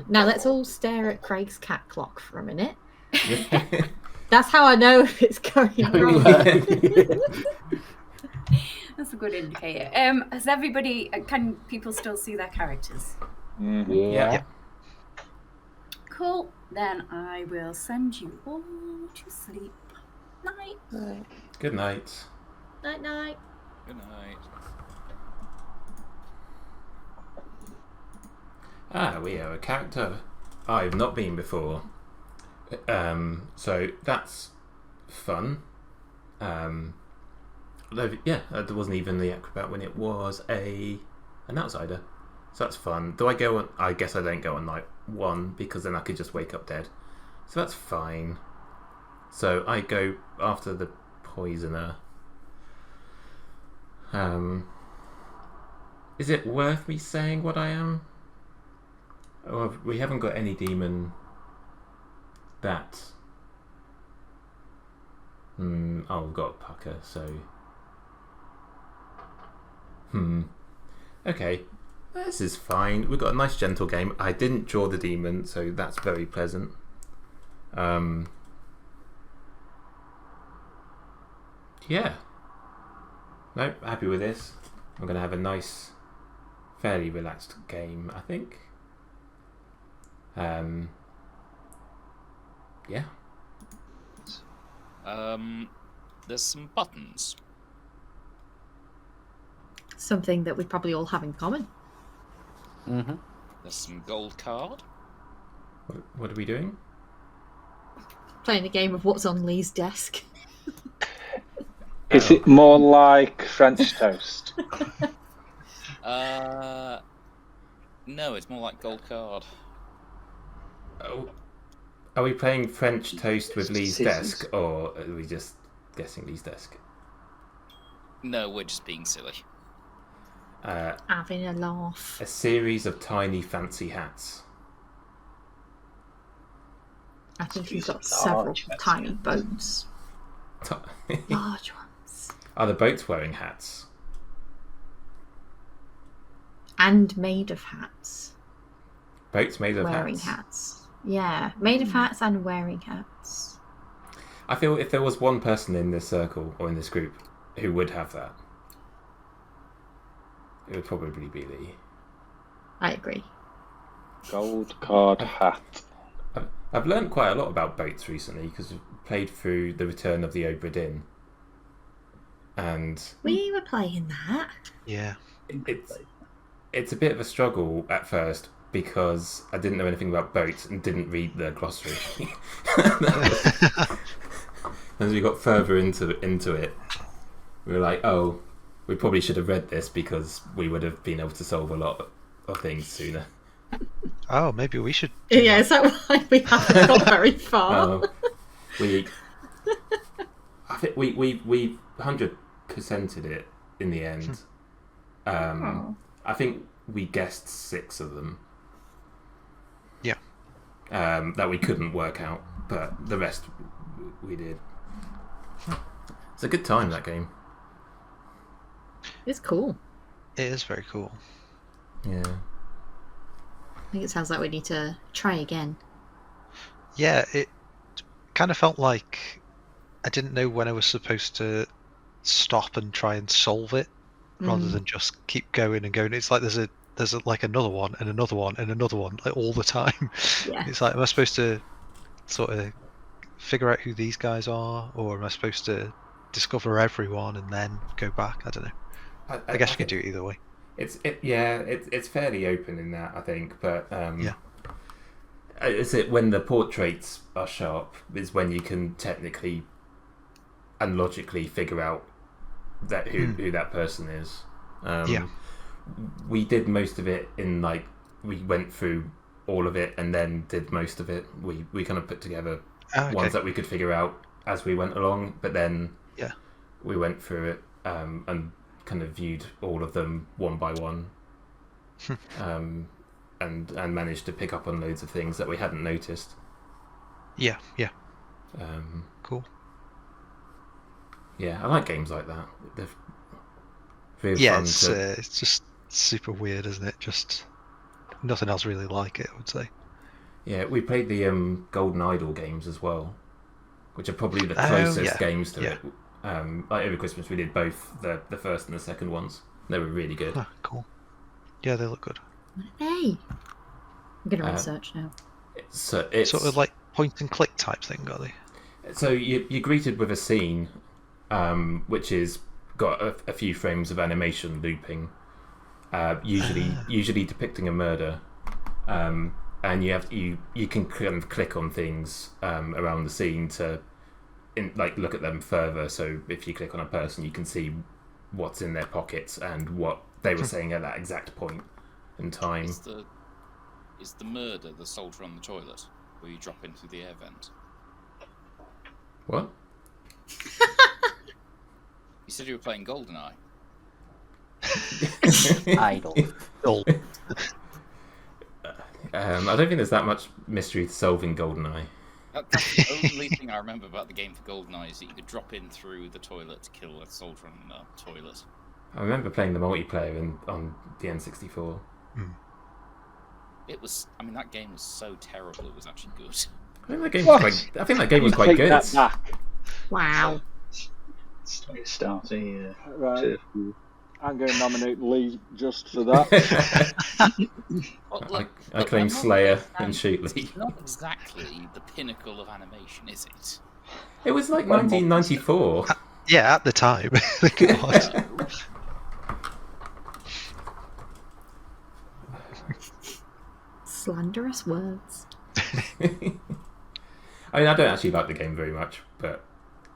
Now let's all stare at Craig's cat clock for a minute. That's how I know if it's going wrong. That's a good indicator. Has everybody? Can people still see their characters? Yeah. Cool. Then I will send you all to sleep. Night. Good night. Night, night. Good night. We have a character I've not been before. So that's fun. There wasn't even the acrobat when it was an outsider. So that's fun. Do I go on? I guess I don't go on night 1 because then I could just wake up dead. So that's fine. So I go after the poisoner. Is it worth me saying what I am? Oh, we haven't got any demon that... we've got Pucker, so... Okay. This is fine. We've got a nice gentle game. I didn't draw the demon, so that's very pleasant. Yeah. Nope, happy with this. I'm going to have a nice, fairly relaxed game, I think. Yeah. There's some buttons. Something that we probably all have in common. Mm-hmm. There's some gold card. What are we doing? Playing a game of what's on Lee's desk. Is it more like French toast? No, it's more like gold card. Oh, are we playing French toast with Lee's Citizens. desk, or are we just guessing Lee's desk? No, we're just being silly. Having a laugh. A series of tiny fancy hats. I think he's got Series of several large hats. tiny boats. Large ones. Are the boats wearing hats? And made of hats. Boats made of Wearing hats? hats. Yeah, made of hats and wearing hats. I feel if there was one person in this circle, or in this group, who would have that, it would probably be Lee. I agree. Gold card hat. I've learned quite a lot about boats recently because we've played through The Return of the Obra Dinn, and We were playing that. Yeah. it's a bit of a struggle at first because I didn't know anything about boats and didn't read the glossary. As we got further into it, we were like, oh, we probably should have read this because we would have been able to solve a lot of things sooner. Oh, maybe we should. do Yeah, that. is that why we haven't got very far? I think we 100%ed it in the end. I think we guessed 6 of them. Yeah. That we couldn't work out, but the rest we did. It's a good time, that game. It's cool. It is very cool. Yeah. I think it sounds like we need to try again. Yeah, it kind of felt like I didn't know when I was supposed to stop and try and solve it, rather than just keep going and going. It's like there's like another one and another one and another one, like all the time. Yeah. It's like, am I supposed to sort of figure out who these guys are, or am I supposed to discover everyone and then go back? I don't know. I guess you can do it either way. It's fairly open in that, I think, but Yeah. is it when the portraits are sharp is when you can technically and logically figure out that who that person is. Yeah. We did most of it in we went through all of it and then did most of it. We kind of put together ones that we could figure out as we went along, but then we went through it and kind of viewed all of them one by one, and managed to pick up on loads of things that we hadn't noticed. Yeah. Cool. Yeah, I like games like that. They're really Yeah, fun it's just super weird, isn't it? Just nothing else really like it, I would say. Yeah, we played the Golden Idol games as well, which are probably the Oh, closest yeah. games to Yeah. it. Like over Christmas, we did both the first and the second ones. They were really good. Ah, cool. Yeah, they look good. What are they? I'm going to Uh, research now. It's Sort of like point and click type thing, are they? so you're greeted with a scene, which is got a few frames of animation looping, usually depicting a murder, and you can kind of click on things around the scene to look at them further. So if you click on a person, you can see what's in their pockets and what they were saying at that exact point in time. Is the murder the soldier on the toilet, where you drop into the air vent? What? You said you were playing GoldenEye. Idol. Oh, I don't think there's that much mystery to solving GoldenEye. That's the only thing I remember about the game for GoldenEye is that you could drop in through the toilet to kill a soldier on the toilet. I remember playing the multiplayer on the N64. It was. I mean, that game was so terrible. It was actually good. I think that game What? was quite Take good. that back. Wow. Start Right. I'm going to nominate Lee just for that. Well, I claim I'm not Slayer understanding. and Shoot Lee. It's not exactly the pinnacle of animation, is it? It was like 1994. yeah, at the time. I think it was. Slanderous words. I mean, I don't actually like the game very much, but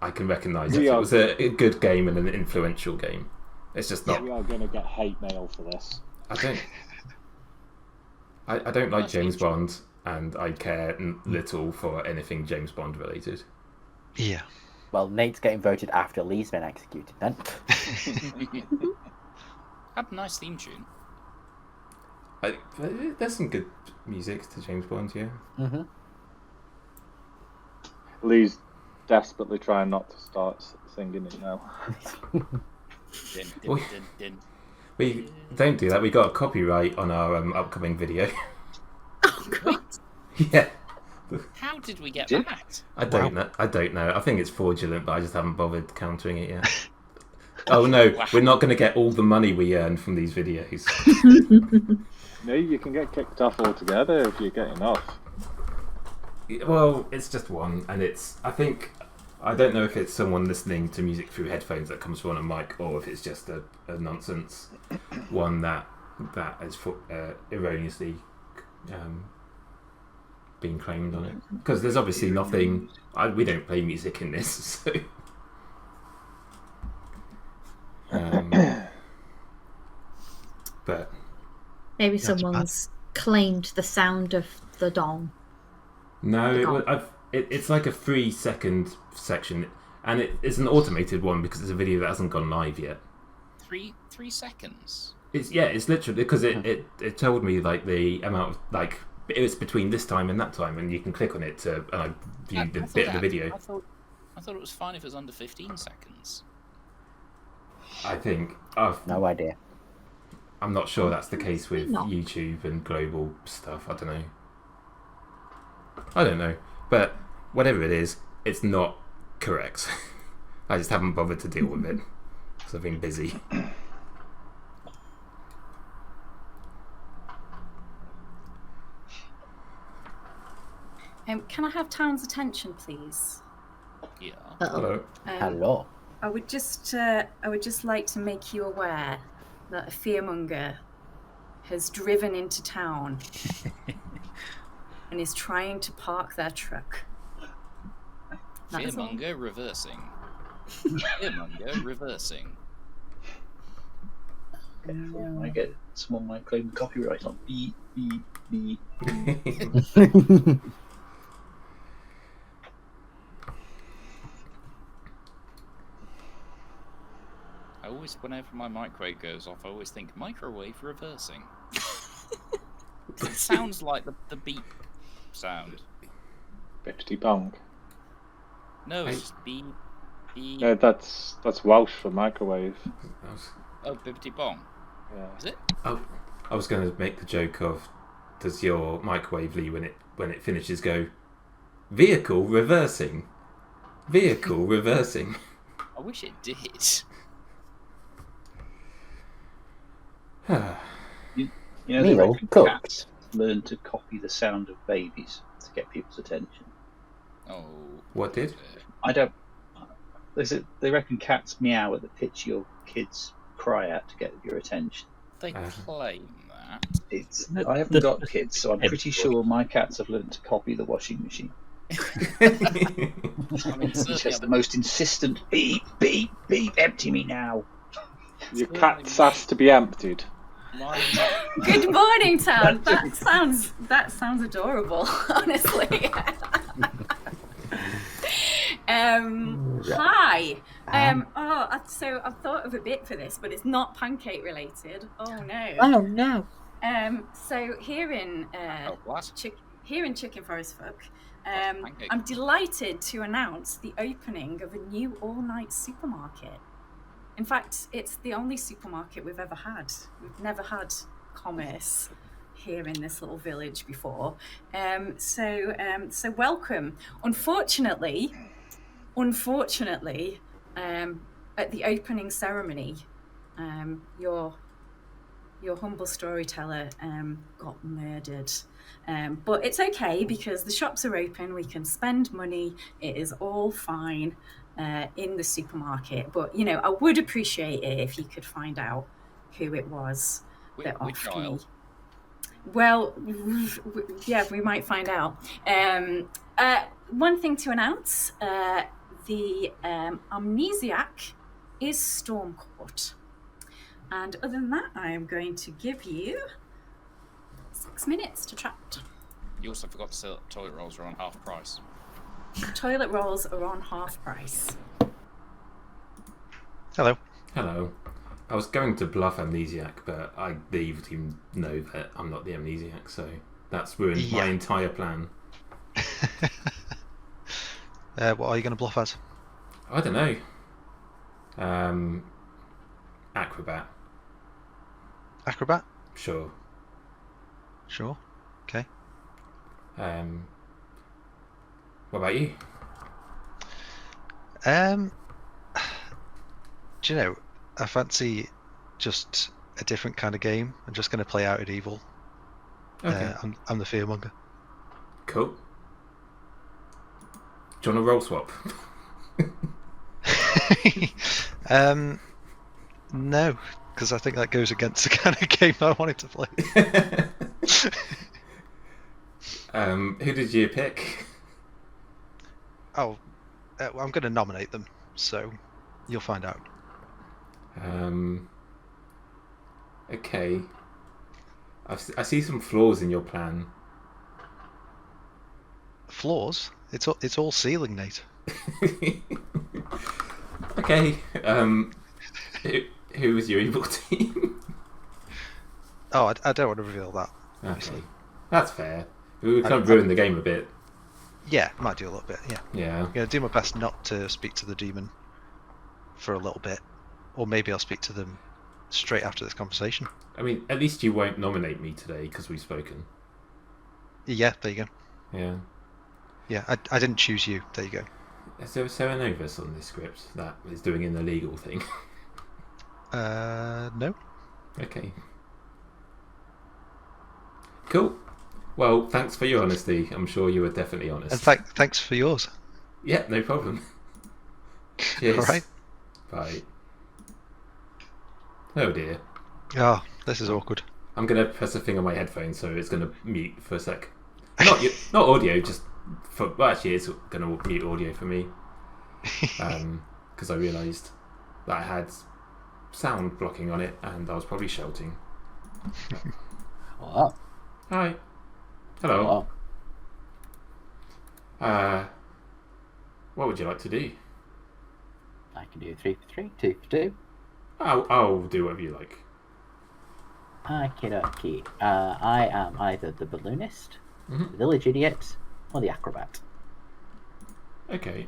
I can recognise that We it are- was a good game and an influential game. It's just not. We are going to get hate mail for this. I don't like That's James interesting. Bond, and I care little for anything James Bond related. Yeah. Well, Nate's getting voted after Lee's been executed then. Had a nice theme tune. There's some good music to James Bond, yeah. Mm-hmm. Lee's desperately trying not to start singing it now. Din, Oi. din, din, We don't do that. We got a copyright on our upcoming video. Oh, God. Yeah, How did we get Did- that? I don't know. I don't know. I think it's fraudulent, but I just haven't bothered countering it yet. Oh no, we're not going to get all the money we earn from these videos. No, you can get kicked off altogether if you get enough. Well, it's just one, and I don't know if it's someone listening to music through headphones that comes through on a mic, or if it's just a nonsense one that is erroneously being claimed on it. Because there's obviously nothing. We don't play music in this, so. But Maybe Yeah, it's someone's claimed the sound of the dong. no, it's like a 3-second section, and it's an automated one because it's a video that hasn't gone live yet. 3 seconds. It's literally because it told me like the amount of like it was between this time and that time, and you can click on it to and I viewed the I thought bit of the that- video. I thought it was fine if it was under 15 seconds. I think No idea. I'm not sure that's the case with Not. YouTube and global stuff. I don't know, but whatever it is, it's not correct. I just haven't bothered to deal with it because I've been busy. Can I have Town's attention, please? Yeah. Uh-oh. Hello. Hello. I would just like to make you aware that a fearmonger has driven into town and is trying to park their truck. That's all. Fearmonger reversing. Fearmonger reversing. Someone might claim copyright on beep, beep, beep. Whenever my microwave goes off, I always think microwave reversing. It sounds like the beep sound. Bippity bong. No, it's just beep, beep. No, that's Welsh for microwave. Oh, bippity bong. Yeah. Is it? I was going to make the joke of does your microwave, Lee, when it finishes, go vehicle reversing? Vehicle reversing. I wish it did. You know, they Meal reckon cooked. cats learn to copy the sound of babies to get people's attention. Oh. What did? I don't. They reckon cats meow at the pitch your kids cry at to get your attention. They claim that. I haven't got kids, so I'm pretty sure my cats have learned to copy the washing machine. I mean, It's just the most insistent beep, beep, beep, empty me now. Your cat's asked to be emptied. Good morning, town. That sounds adorable, honestly. Hi. So I've thought of a bit for this, but it's not pancake related. Oh no. Oh no. So here in what? here in Chicken Forest Folk, I'm delighted to announce the opening of a new all-night supermarket. In fact, it's the only supermarket we've ever had. We've never had commerce here in this little village before. So welcome. Unfortunately, at the opening ceremony, your humble storyteller got murdered. But it's okay because the shops are open. We can spend money. It is all fine in the supermarket. But I would appreciate it if you could find out who it was that Which offed me. aisle? Well, yeah, we might find out. One thing to announce: the amnesiac is Stormcourt. And other than that, I am going to give you 6 minutes to chat. You also forgot to say that toilet rolls are on half price. Toilet rolls are on half price. Hello. Hello. I was going to bluff amnesiac, but the evil team know that I'm not the amnesiac, so that's ruined my entire plan. What are you going to bluff as? I don't know. Acrobat. Acrobat? Sure. Sure. Okay. What about you? Do you know, I fancy just a different kind of game. I'm just going to play out at evil. Okay. I'm the fearmonger. Cool. Do you want a roll swap? No, because I think that goes against the kind of game I wanted to play. Who did you pick? I'm going to nominate them, so you'll find out. Okay. I see some flaws in your plan. Flaws? It's all ceiling, Nate. Okay. Who was your evil team? Oh, I don't want to reveal that. Okay. Obviously. That's fair. We kind of ruined the game a bit. Yeah, might do a little bit. Yeah. Yeah. I'm gonna do my best not to speak to the demon for a little bit, or maybe I'll speak to them straight after this conversation. I mean, at least you won't nominate me today because we've spoken. Yeah, there you go. Yeah. Yeah, I didn't choose you. There you go. Is there a Serenovus on this script that is doing an illegal thing? No. Okay. Cool. Well, thanks for your honesty. I'm sure you were definitely honest. And thanks for yours. Yeah, no problem. Cheers. All right. Bye. Oh dear. Oh, this is awkward. I'm gonna press a thing on my headphone, so it's gonna mute for a sec. Not audio, just for. Well, actually, it's gonna mute audio for me. Because I realised that I had sound blocking on it, and I was probably shouting. Wow. Hi. Hello. Wow. What would you like to do? I can do 3 for 3, 2 for 2. I'll do whatever you like. Okie dokie. I am either the balloonist, Mhm. the village idiot, or the acrobat. Okay.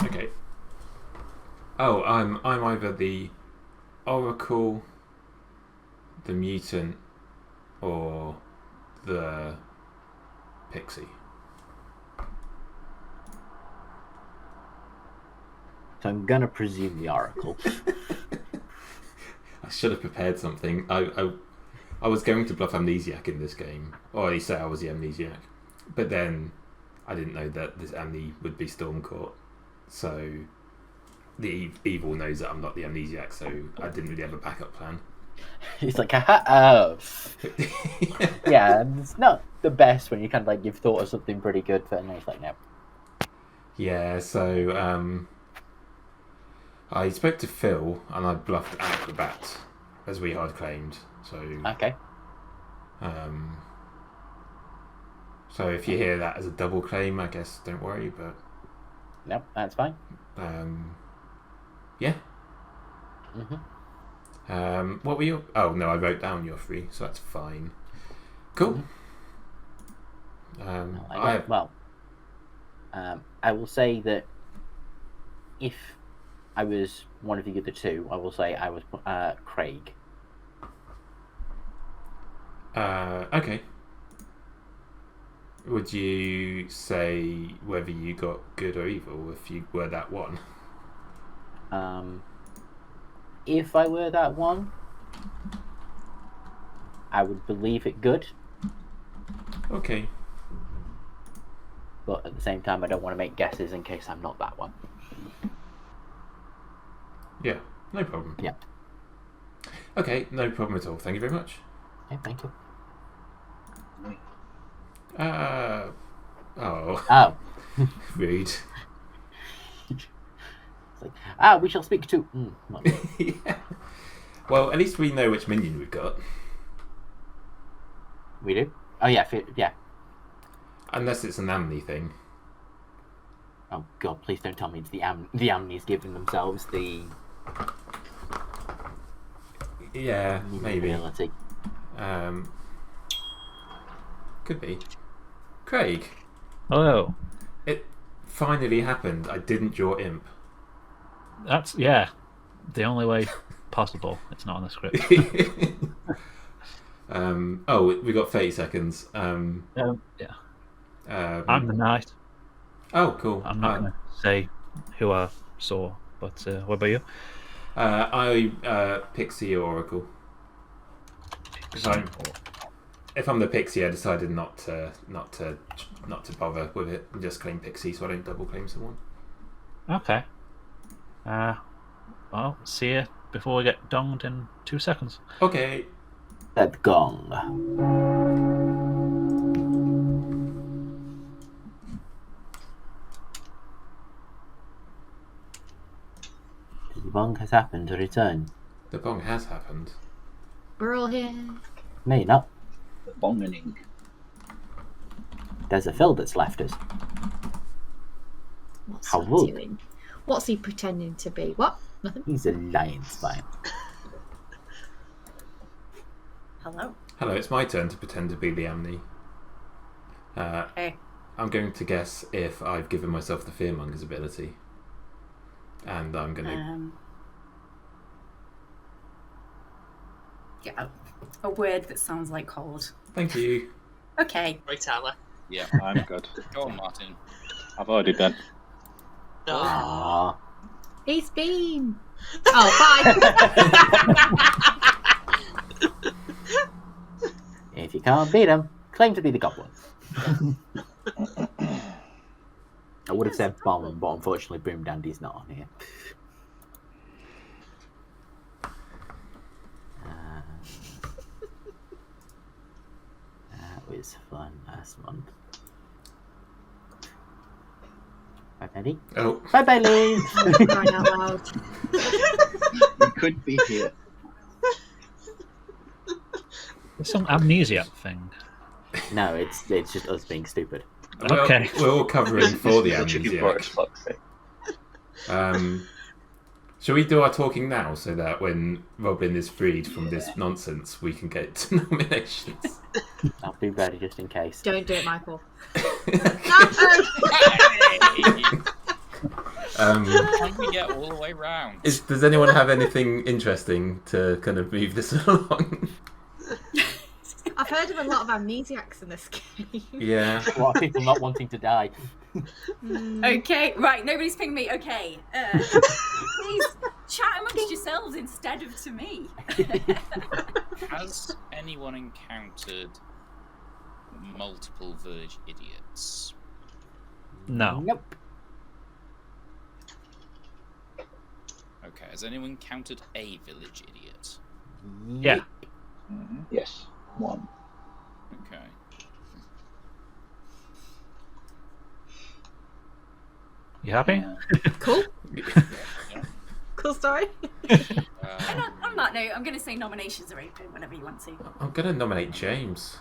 Okay. Oh, I'm either the oracle, the mutant or the pixie? So I'm gonna presume the Oracle. I should have prepared something. I was going to bluff Amnesiac in this game, or at least say I was the Amnesiac, but then I didn't know that this Amni would be Stormcourt, so the evil knows that I'm not the Amnesiac, so I didn't really have a backup plan. He's like, oh. Yeah, it's not the best when you kind of like you've thought of something pretty good, but then it's like, no. Yeah, so I spoke to Phil and I bluffed Acrobat as we hard claimed. So Okay. So if you hear that as a double claim, I guess don't worry. But Nope, that's fine. Yeah. Mm-hmm. What were your? Oh no, I wrote down your three, so that's fine. Cool. I will say that if I was one of the other two, I will say I was Craig. Okay. Would you say whether you got good or evil if you were that one? If I were that one, I would believe it good. Okay. But at the same time, I don't want to make guesses in case I'm not that one. Yeah, no problem. Yeah. Okay, no problem at all. Thank you very much. Okay, thank you. Oh. Oh. Rude. It's like, we shall speak to... no. Yeah. Well, at least we know which minion we've got. We do? Oh, yeah, yeah. Unless it's an Amni thing. Oh, God, please don't tell me it's the Amni's giving themselves the... Yeah, maybe. Ability. Could be. Craig. Hello. It finally happened. I didn't draw Imp. That's, yeah, the only way possible. It's not on the script. We got 30 seconds. Yeah. I'm the knight. Oh, cool. I'm not going to say who I saw, but what about you? I Pixie or Oracle. If I'm the Pixie, I decided not to bother with it and just claim Pixie, so I don't double claim someone. Okay. Well, see you before we get donged in 2 seconds. Okay. That gong. The bong has happened to return. The bong has happened. We're all here. May not. The bongening. There's a Phil that's left us. What's How he rude. doing? What's he pretending to be? What? Nothing. He's a lion spine. Hello. Hello, it's my turn to pretend to be the Amni. Hey. I'm going to guess if I've given myself the Fearmonger's ability. And I'm going to... Yeah, a word that sounds like cold. Thank you. Okay. Right, Tyler. Yeah. I'm good. Go on, Martin. I've already done. Aww. He's been. Oh, bye. If you can't beat him, claim to be the goblin. I would have said bomb, but unfortunately Boom Dandy's not on here. That was fun last month. Bye, Betty. Oh. Bye, bye, Lee. Crying out loud. You could be here. There's some amnesia thing. No, it's just us being stupid. Okay. We're all covering for the Chicken forest, Amnesiac. fuck's sake. Shall we do our talking now so that when Roblin is freed from this nonsense, we can get to nominations? I'll be ready just in case. Don't do it, Michael. Can we get all the way round? Does anyone have anything interesting to kind of move this along? I've heard of a lot of amnesiacs in this game. Yeah. A lot of people not wanting to die. Okay, right, nobody's pinged me. Okay. Please chat amongst yourselves instead of to me. Has anyone encountered multiple Verge idiots? No. Nope. Okay, has anyone encountered a village idiot? Yeah. Yes, one. Okay. You happy? Cool. Yeah. Cool story. And on that note, I'm going to say nominations are open whenever you want to. I'm gonna nominate James.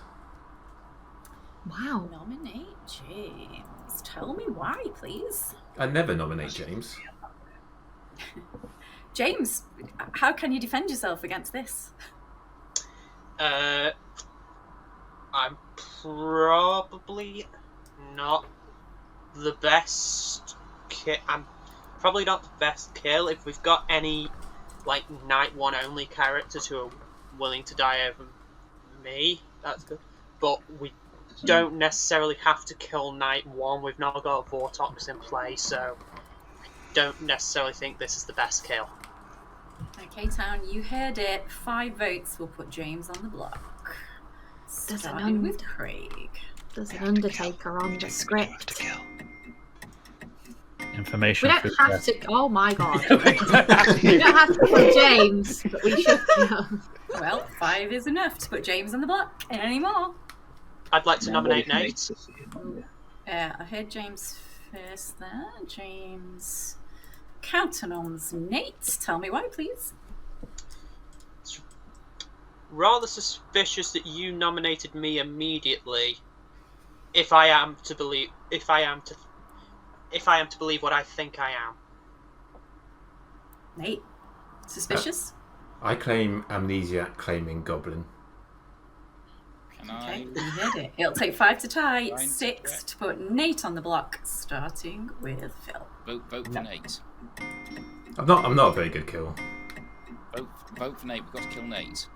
Wow. Nominate James. Tell me why, please. I never nominate James. James, how can you defend yourself against this? I'm probably not the best I'm probably not the best kill. If we've got any like night one only characters who are willing to die over me, that's good. But we don't necessarily have to kill night one. We've now got a Vortox in play, so I don't necessarily think this is the best kill. Okay, Town, you heard it. 5 votes will put James on the block. Starting with Craig. There's an Undertaker on the script. Information. We don't have to. Oh my god. We don't have to put James, but we should. Well, 5 is enough to put James on the block. Any more? I'd like to nominate Nate. I heard James first there. James Countenance Nate. Tell me why, please. It's rather suspicious that you nominated me immediately. If I am to believe what I think I am. Nate, suspicious? I claim amnesia, claiming goblin. Okay, you heard it. It'll take 5 to tie, Fine, 6 yeah. to put Nate on the block, starting with Phil. Vote for Nate. I'm not a very good kill. Vote for Nate. We've got to kill Nate.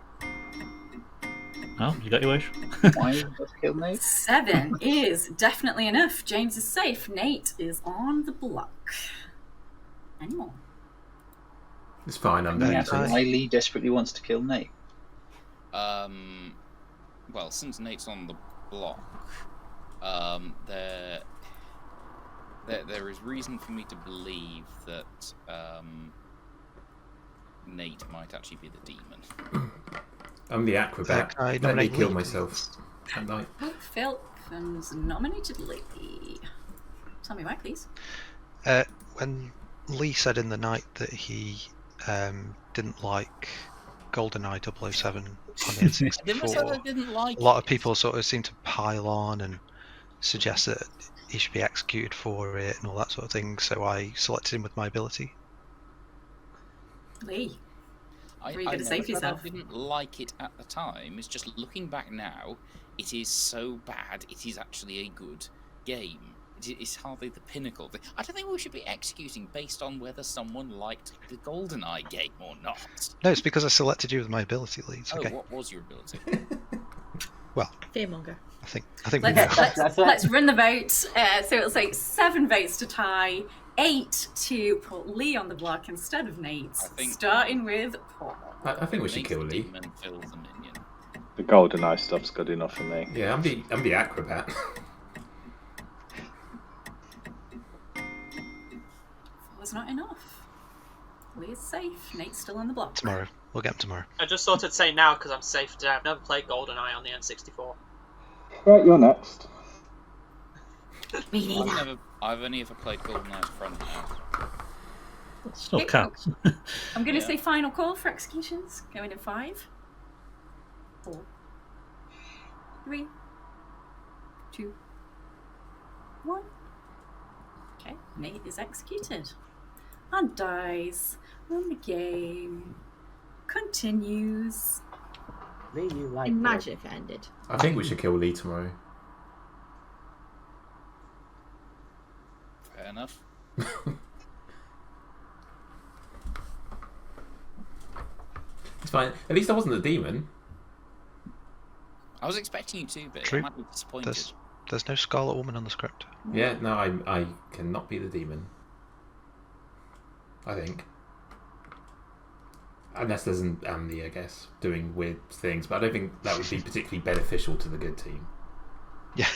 Oh, you got your wish. Why have you killed Nate? 7 is definitely enough. James is safe. Nate is on the block. Any more? It's fine. I'm Yeah, dead. so Lee desperately wants to kill Nate. Well, since Nate's on the block, there is reason for me to believe that Nate might actually be the demon. I'm the acrobat. I Let me nominate kill Lee. myself at night. Phil and nominated Lee. Tell me why, please. When Lee said in the night that he didn't like GoldenEye 007 on the I didn't say I N64, didn't like a lot of it. people sort of seem to pile on and suggest that he should be executed for it and all that sort of thing, so I selected him with my ability. Lee. I Were you gonna say never for said I yourself? didn't like it at the time. It's just looking back now, it is so bad. It is actually a good game. It's hardly the pinnacle. I don't think we should be executing based on whether someone liked the GoldenEye game or not. No, it's because I selected you with my ability, Lee. It's okay. What was your ability? Well, Fearmonger. I think we know. Let's run the vote. So it'll take 7 votes to tie, 8 to put Lee on the block instead of Nate. Starting with Paul. I think we should kill Lee. Demon, Phil the minion. The GoldenEye stuff's good enough for me. Yeah, I'm the acrobat. Was not enough. Lee is safe. Nate's still on the block. Tomorrow. We'll get him tomorrow. I just thought I'd say now because I'm safe today. I've never played GoldenEye on the N64. Right, you're next. Me neither. I've only ever played GoldenEye front now. Still counts. I'm going to Yeah. say final call for executions. Going in 5, 4, 3, 2, 1. Okay, Nate is executed. And dies. And the game continues. Lee, you like Imagine if it ended. I think we should kill Lee tomorrow. Fair enough. It's fine. At least I wasn't a demon. I was expecting you to, but True. I might be disappointed. There's no Scarlet Woman on the script. Yeah, no, I cannot be the demon. I think. Unless there's an Amni, I guess, doing weird things, but I don't think that would be particularly beneficial to the good team. Yeah.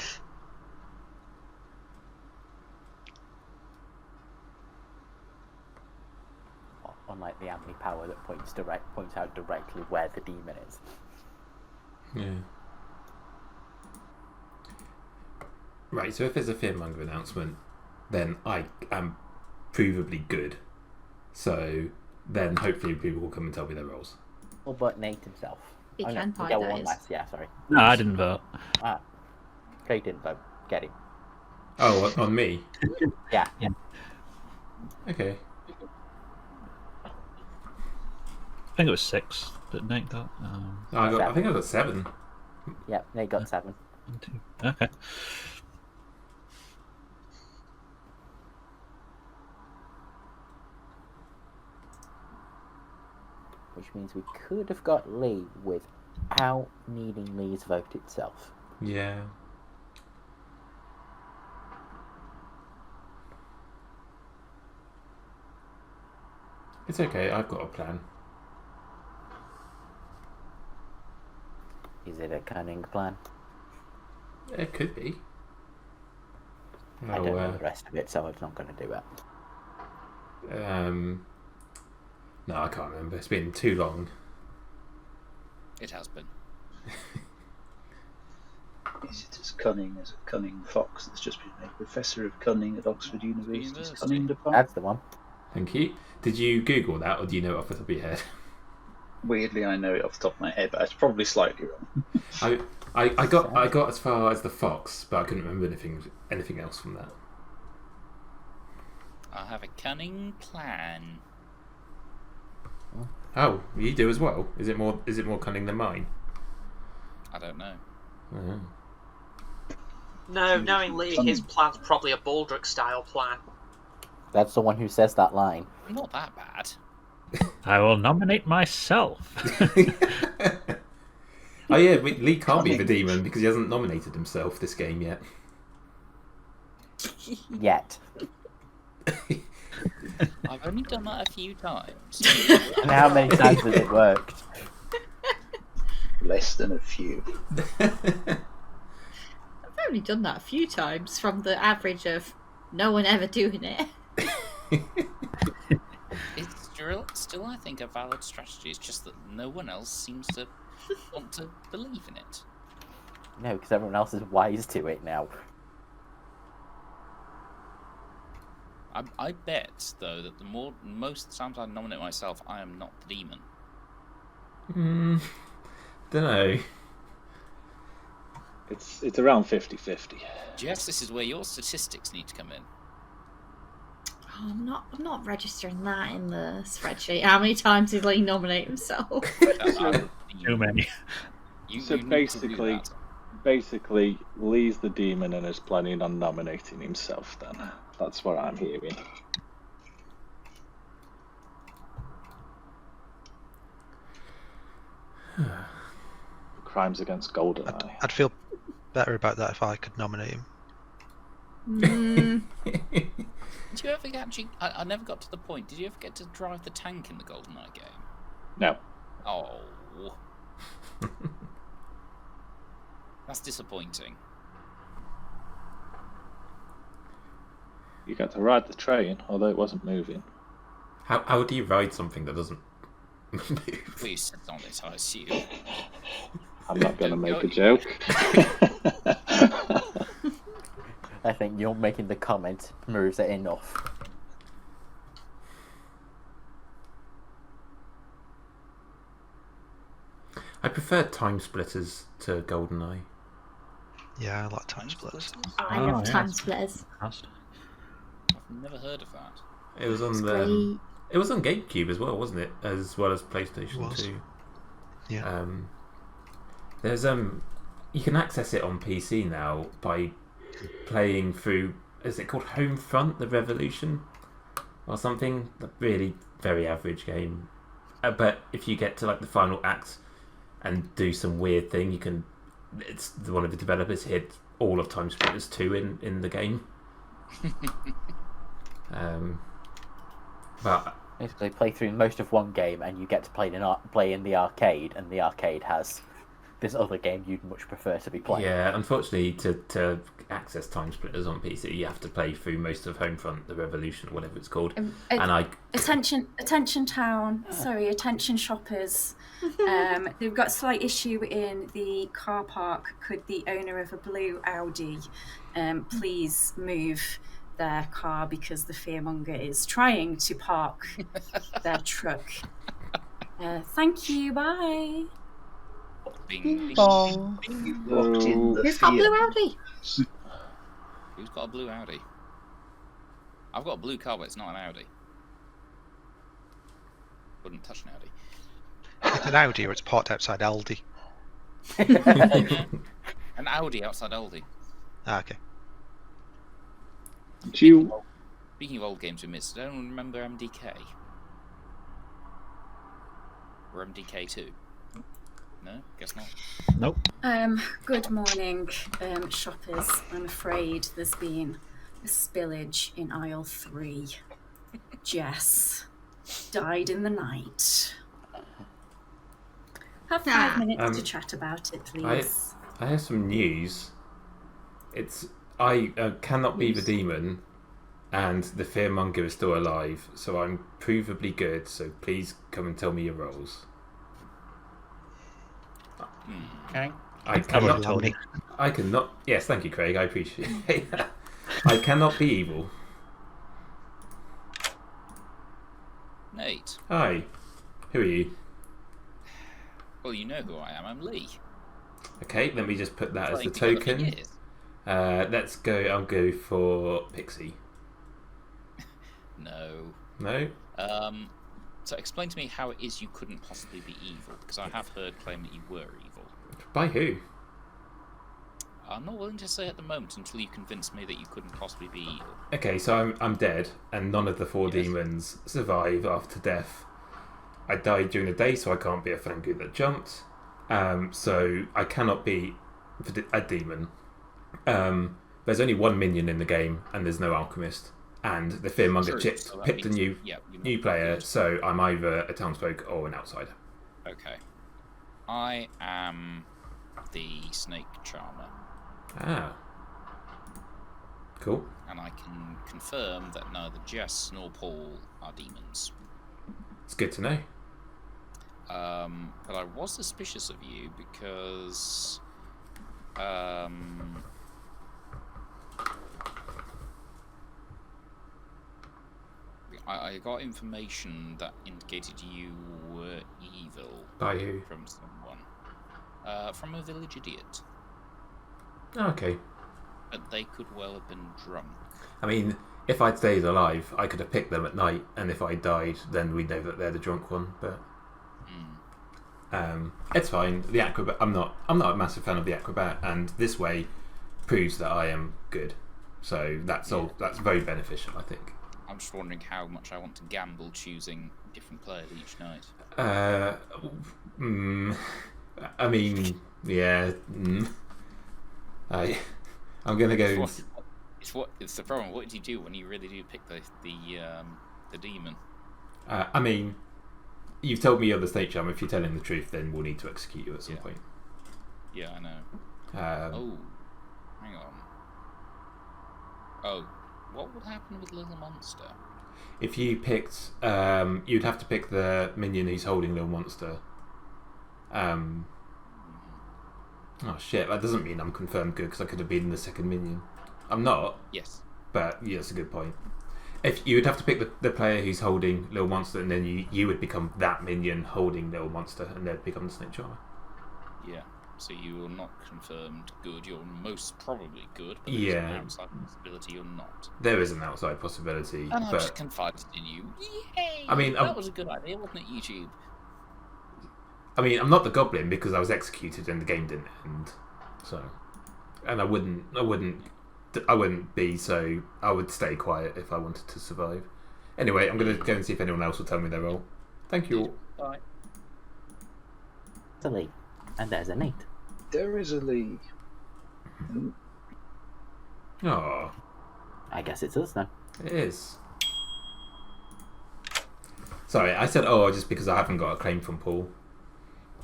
Unlike the Amni power that points out directly where the demon is. Yeah. Right, so if there's a Fearmonger announcement, then I am provably good. So then hopefully people will come and tell me their roles. Well, but Nate himself. He can no, find get those. one less. Yeah, sorry. No, I didn't vote. Ah, Craig didn't vote. Get him. Oh, on me? Yeah. Okay. I think it was 6 that Nate got. I think I got 7. Yeah, Nate got 7. 2. Okay. Which means we could have got Lee without needing Lee's vote itself. Yeah. It's okay, I've got a plan. Is it a cunning plan? It could be. I don't know the rest of it, so I'm not going to do it. No, I can't remember. It's been too long. It has been. Is it as cunning as a cunning fox that's just been made Professor of Cunning at Oxford University's Cunning Department? That's the one. Thank you. Did you Google that, or do you know it off the top of your head? Weirdly, I know it off the top of my head, but it's probably slightly wrong. I got as far as the fox, but I couldn't remember anything else from that. I have a cunning plan. Oh, you do as well. Is it more cunning than mine? I don't know. Oh. No, knowing Lee, his plan's probably a Baldric style plan. That's the one who says that line. Not that bad. I will nominate myself. Oh yeah, Lee can't be the demon because he hasn't nominated himself this game yet. Yet. I've only done that a few times. And how many times has it worked? Less than a few. I've only done that a few times from the average of no one ever doing it. It's still, I think, a valid strategy. It's just that no one else seems to want to believe in it. No, because everyone else is wise to it now. I bet, though, that most times I nominate myself, I am not the demon. Don't know. It's around 50-50. Jess, this is where your statistics need to come in. Oh, I'm not registering that in the spreadsheet. How many times did Lee nominate himself? Too many. So basically, Lee's the demon and is planning on nominating himself. Then that's what I'm hearing. Crimes against Goldeneye. I'd feel better about that if I could nominate him. Did you ever actually... I never got to the point. Did you ever get to drive the tank in the GoldenEye game? No. Oh. That's disappointing. You got to ride the train, although it wasn't moving. How do you ride something that doesn't move? Please sit on it, I assume. I'm not going to make a joke. I think you're making the comment moves it enough. I prefer Time Splitters to GoldenEye. Yeah, I like Time Splitters. I love Time Splitters. I've never heard of that. It was on It was on GameCube as well, wasn't it? As well as PlayStation 2. Yeah. There's you can access it on PC now by playing through. Is it called Homefront: The Revolution or something? A really very average game. But if you get to like the final act and do some weird thing, you can it's one of the developers hid all of Time Splitters 2 in the game. But basically play through most of one game and you get to play in the arcade, and the arcade has this other game you'd much prefer to be playing. Yeah, unfortunately, to access Time Splitters on PC, you have to play through most of Homefront, the Revolution, or whatever it's called. Attention town, sorry, attention shoppers. They've got a slight issue in the car park. Could the owner of a blue Audi please move their car, because the fearmonger is trying to park their truck. Thank you, bye. Bing, Bong. You walked in the Who's got a fear. blue Audi? Who's got a blue Audi? I've got a blue car, but it's not an Audi. Wouldn't touch an Audi. It's an Audi, or it's parked outside Aldi. An Audi outside Aldi. Ah, okay. Do you? Speaking of old games we missed, I don't remember MDK. Or MDK2. No, guess not. Nope. Good morning, shoppers. I'm afraid there's been a spillage in aisle 3. Jess died in the night. Have 5 minutes to chat about it, please. I have some news. I cannot be the demon, and the fearmonger is still alive, so I'm provably good. So please come and tell me your roles. Okay. I cannot. Yes, thank you, Craig. I appreciate that. I cannot be evil. Nate. Hi. Who are you? Well, you know who I am. I'm Lee. Okay, let me just put that as the Playing together for token. years. Let's go. I'll go for Pixie. No. No. So explain to me how it is you couldn't possibly be evil, because I have heard claim that you were evil. By who? I'm not willing to say at the moment until you convince me that you couldn't possibly be evil. Okay, so I'm dead, and none of the 4 demons survive after death. I died during the day, so I can't be a Fangu that jumped. So I cannot be a demon. There's only 1 minion in the game, and there's no alchemist. And the fearmonger picked a new player, so I'm either a townsfolk or an outsider. Okay. I am the snake charmer. Ah. Cool. And I can confirm that neither Jess nor Paul are demons. It's good to know. But I was suspicious of you because I got information that indicated you were evil. By who? From someone. From a village idiot. Okay. But they could well have been drunk. I mean, if I'd stayed alive, I could have picked them at night, and if I died, then we'd know that they're the drunk one. But it's fine. The acrobat. I'm not a massive fan of the acrobat, and this way proves that I am good. So that's all. That's very beneficial, I think. I'm just wondering how much I want to gamble choosing different players each night. I mean, yeah. I'm gonna go. It's the problem. What did you do when you really do pick the demon? I mean, you've told me you're the snake charm. If you're telling the truth, then we'll need to execute you at some point. Yeah, I know. Oh, hang on. Oh, what would happen with Little Monster? If you picked, you'd have to pick the minion who's holding Little Monster. Oh shit! That doesn't mean I'm confirmed good because I could have been the second minion. I'm not. Yes. But yeah, that's a good point. If you would have to pick the player who's holding Little Monster, and then you would become that minion holding Little Monster, and they'd become the snake charmer. Yeah. So you are not confirmed good. You're most probably good. But Yeah. There's an outside possibility you're not. There is an outside possibility, And I've but just confided in you. Yay! I mean, that was a good idea, wasn't it, YouTube? I mean, I'm not the goblin because I was executed and the game didn't end. So, and I wouldn't be. So I would stay quiet if I wanted to survive. Anyway, I'm going to go and see if anyone else will tell me their role. Thank you all. Bye. Silly. And there's a Nate. There is a league. Oh, I guess it's us now. it is. Sorry, I said just because I haven't got a claim from Paul.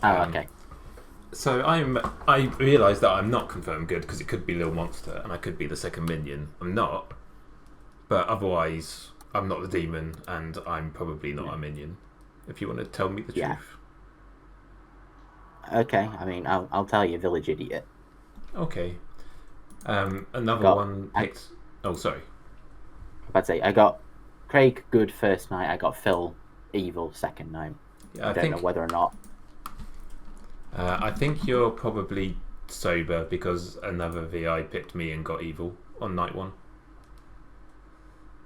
Oh, okay. So I realise that I'm not confirmed good because it could be Lil Monster and I could be the second minion. I'm not, but otherwise I'm not the demon and I'm probably not a minion. If you want to tell me the truth. Okay, I mean, I'll tell you, village idiot. Okay. Another one picked. Oh, sorry. I'd say I got Craig good first night. I got Phil evil second night. Yeah, I don't know whether or not. I think you're probably sober because another VI picked me and got evil on night 1.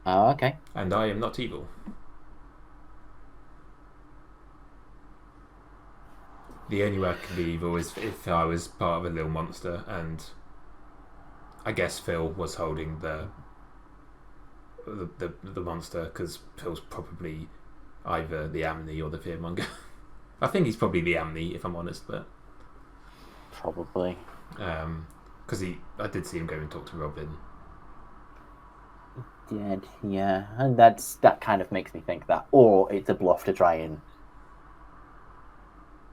Oh, okay. And I am not evil. The only way I can be evil is if I was part of a little monster, and I guess Phil was holding the monster because Phil's probably either the Amni or the Fearmonger. I think he's probably the Amni, if I'm honest, but probably because I did see him go and talk to Roblin. Did, yeah, and that kind of makes me think that, or it's a bluff to try and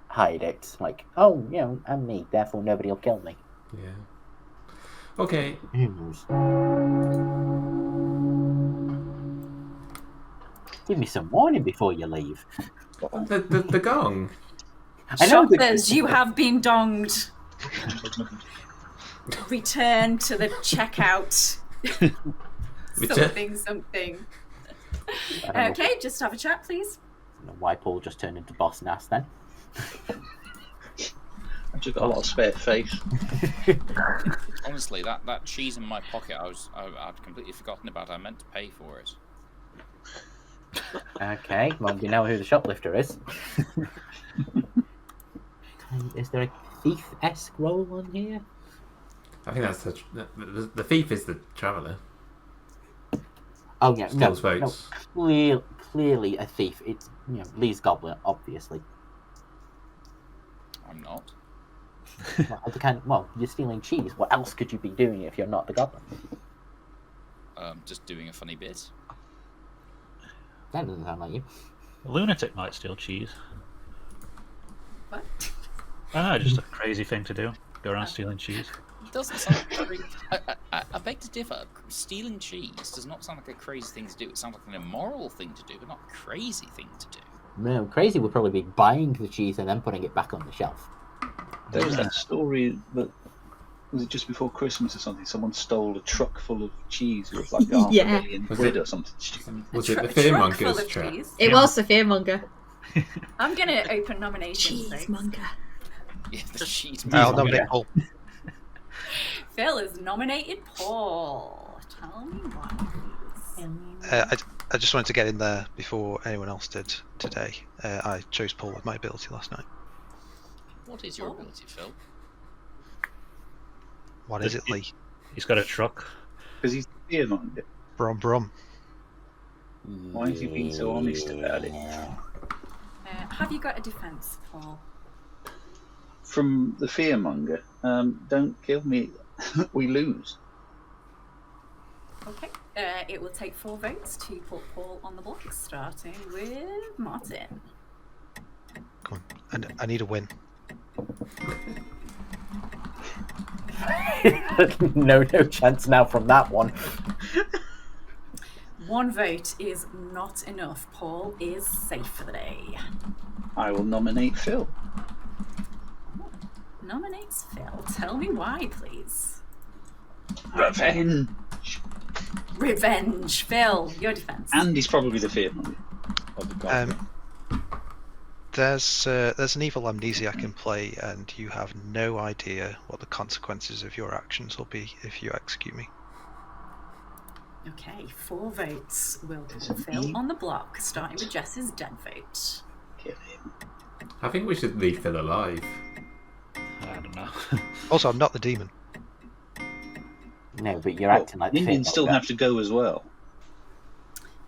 hide it, like, oh, you know, I'm me, therefore nobody will kill me. Yeah. Okay. Give me some warning before you leave. The gong. I know Shoppers, you have been donged. Return to the checkout. Something. Okay, just have a chat, please. I don't know why Paul just turned into boss nass then. I've just got a lot of spare face. Honestly, that cheese in my pocket, I'd completely forgotten about. I meant to pay for it. Okay, well, we know who the shoplifter is. Is there a thief-esque role on here? I think that's the thief is the traveller. Oh yeah, Steals votes. No, clearly a thief. It's, you know, Lee's goblin, obviously. I'm not. Well, you're stealing cheese. What else could you be doing if you're not the goblin? Just doing a funny bit. That doesn't sound like you. A lunatic might steal cheese. What? Ah, just a crazy thing to do. Go around stealing cheese. It doesn't sound very... I beg to differ. Stealing cheese does not sound like a crazy thing to do. It sounds like an immoral thing to do, but not a crazy thing to do. No, crazy would probably be buying the cheese and then putting it back on the shelf. There was that story that was it just before Christmas or something? Someone stole a truck full of cheese worth like £500,000 or something stupid. Was it the Fearmonger's trap? It was the Fearmonger. I'm gonna open nominations. Cheesemonger. Yeah, the cheese. I'll nominate Paul. Phil has nominated Paul. Tell me why. I just wanted to get in there before anyone else did today. I chose Paul with my ability last night. What is your ability, Phil? What is it, Lee? He's got a truck. Because he's the fearmonger. Brum. Why has he been so honest about it? Have you got a defense, Paul? From the fearmonger, don't kill me, we lose. Okay. It will take 4 votes to put Paul on the block, starting with Martin. Come on, I need a win. No chance now from that one. 1 vote is not enough. Paul is safe for the day. I will nominate Phil. Nominates Phil. Tell me why, please. Revenge. Phil, your defense. And he's probably the fearmonger of the goblin. There's an evil amnesia I can play, and you have no idea what the consequences of your actions will be if you execute me. Okay, 4 votes will put Phil on the block, starting with Jess's dead vote. Kill him. I think we should leave Phil alive. I don't know. Also, I'm not the demon. No, but you're acting like the Minions still have to go as well.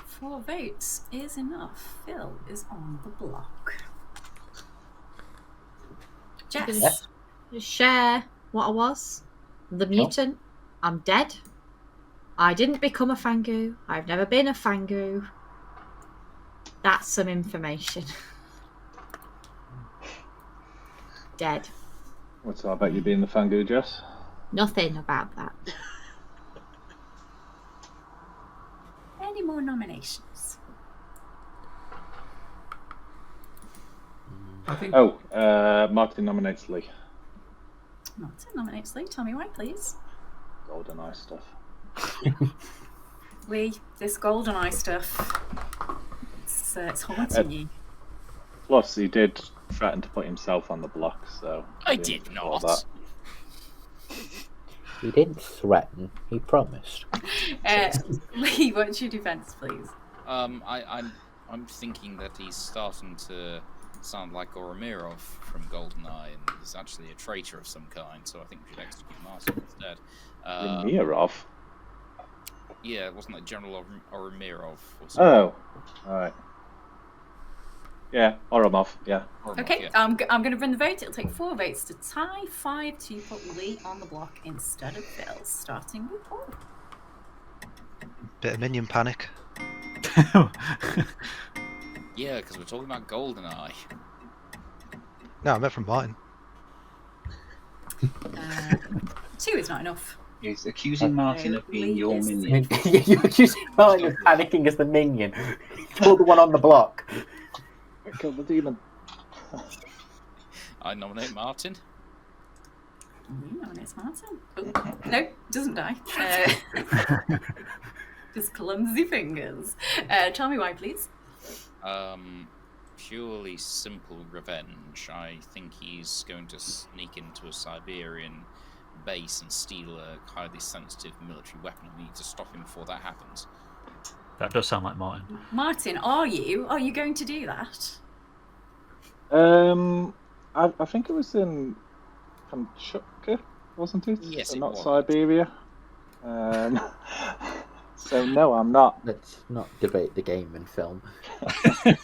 4 votes is enough. Phil is on the block. Jess. share what I was. The mutant. I'm dead. I didn't become a Fangu. I've never been a Fangu. That's some information. Dead. What's that about you being the Fangu, Jess? Nothing about that. Any more nominations? I think. Oh, Martin nominates Lee. Martin nominates Lee. Tell me why, please. GoldenEye stuff. Lee, this GoldenEye stuff, it's haunting you. Plus, he did threaten to put himself on the block, so... I did not. That. He didn't threaten, he promised. Lee, what's your defense, please? I'm thinking that he's starting to sound like Oromirov from GoldenEye, and he's actually a traitor of some kind. So I think we should execute Martin instead. Oromirov? Yeah, wasn't that General Oromirov? Oh, alright. Yeah, Oromov, yeah. Okay, I'm going to run the vote. It'll take 4 votes to tie, 5 to put Lee on the block instead of Phil, starting with Paul. Bit of minion panic. Yeah, because we're talking about GoldenEye. No, I meant from Martin. 2 is not enough. He's accusing Martin of being your minion. You're accusing Martin of panicking as the minion. You're the one on the block. Kill the demon. I nominate Martin. You nominate Martin. Oh, no, doesn't die. Just clumsy fingers. Tell me why, please. Purely simple revenge. I think he's going to sneak into a Siberian base and steal a highly sensitive military weapon. We need to stop him before that happens. That does sound like Martin. Martin, are you going to do that? I think it was in Kamchatka, wasn't it? Yes, and it not was. Siberia. So no, I'm not. Let's not debate the game and film. Okay.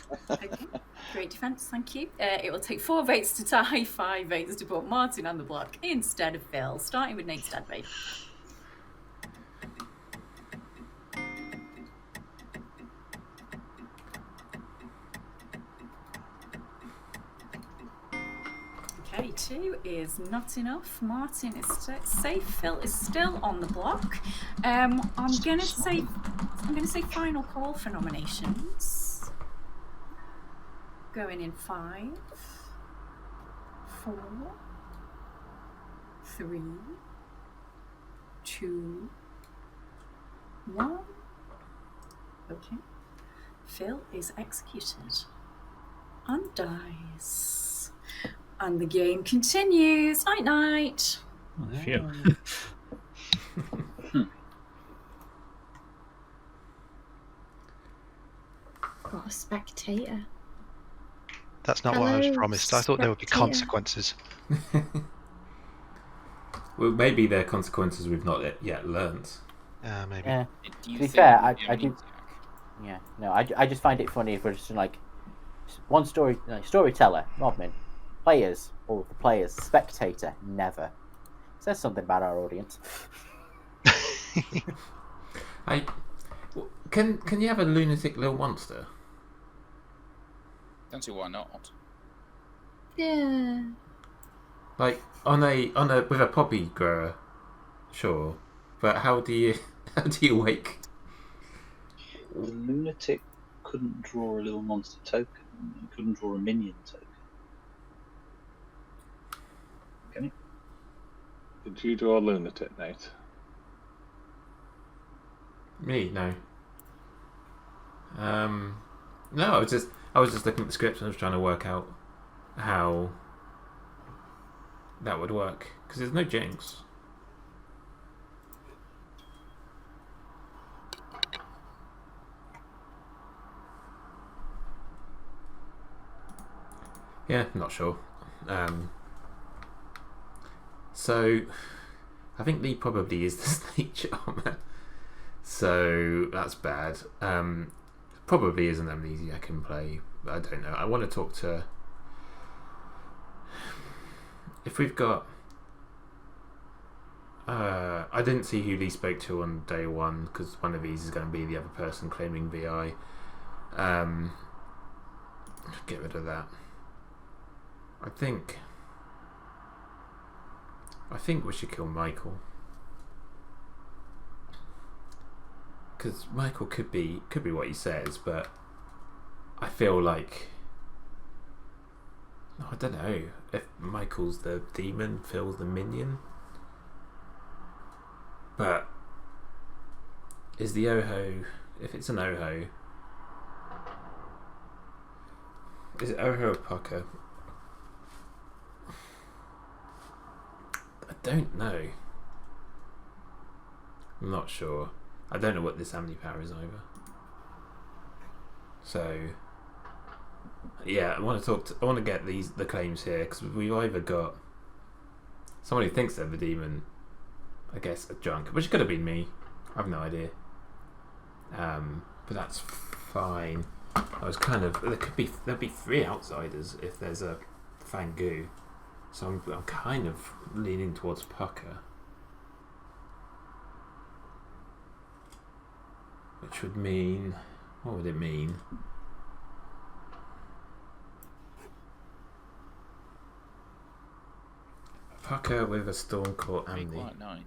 Great defence, thank you. It will take 4 votes to tie, 5 votes to put Martin on the block instead of Phil, starting with Nate Stadby. Okay, 2 is not enough. Martin is safe. Phil is still on the block. I'm gonna say final call for nominations. Going in 5, 4, 3, 2, 1. Okay. Phil is executed and dies. And the game continues. Night night. Phew. Got a spectator. That's not what I was Hello, promised. I thought there would be spectator. consequences. Well, maybe they're consequences we've not yet learned. Maybe. Yeah. Do you To be think fair, we have I an do. Indiac? Yeah, no, I just find it funny if we're just like one storyteller, Roblin, players, all the players, spectator, never. Says something about our audience. Can you have a lunatic little monster? Don't see why not. Yeah. Like on a with a poppy grower, sure. But how do you wake? The lunatic couldn't draw a little monster token. He couldn't draw a minion token. Can he? Did you draw a lunatic, Nate? Me, no. No, I was just looking at the script and I was trying to work out how that would work because there's no jinx. Yeah, not sure. So I think Lee probably is the snake charmer. So that's bad. Probably is an amnesiac in play. But I don't know. I want to talk to. If we've got I didn't see who Lee spoke to on day one, because one of these is going to be the other person claiming VI. Get rid of that. I think we should kill Michael, because Michael could be what he says, but I feel like, I don't know if Michael's the demon, Phil's the minion. But is the Oho, if it's an Oho, is it Oho or Pucker? I don't know. I'm not sure. I don't know what this Amni power is either. So yeah, I want to get the claims here, because we've either got someone who thinks they're the demon, I guess a drunk, which could have been me. I have no idea. But that's fine. I was kind of, there'd be 3 outsiders if there's a Fangu, so I'm kind of leaning towards Pucker, which would mean, what would it mean? Pucker with a Stormcourt Amni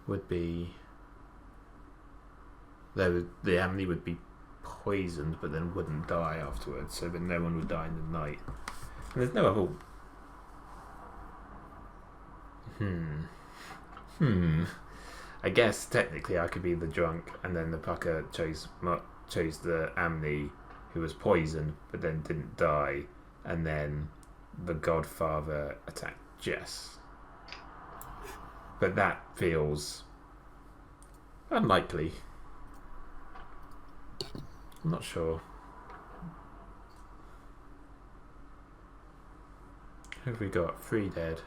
would be, the Amni would be poisoned but then wouldn't die afterwards, so then no one would die in the night. And there's no other. I guess technically I could be the drunk, and then the Pucker chose the Amni who was poisoned but then didn't die, and then the Godfather attacked Jess. But that feels unlikely. I'm not sure. Who have we got? 3 dead.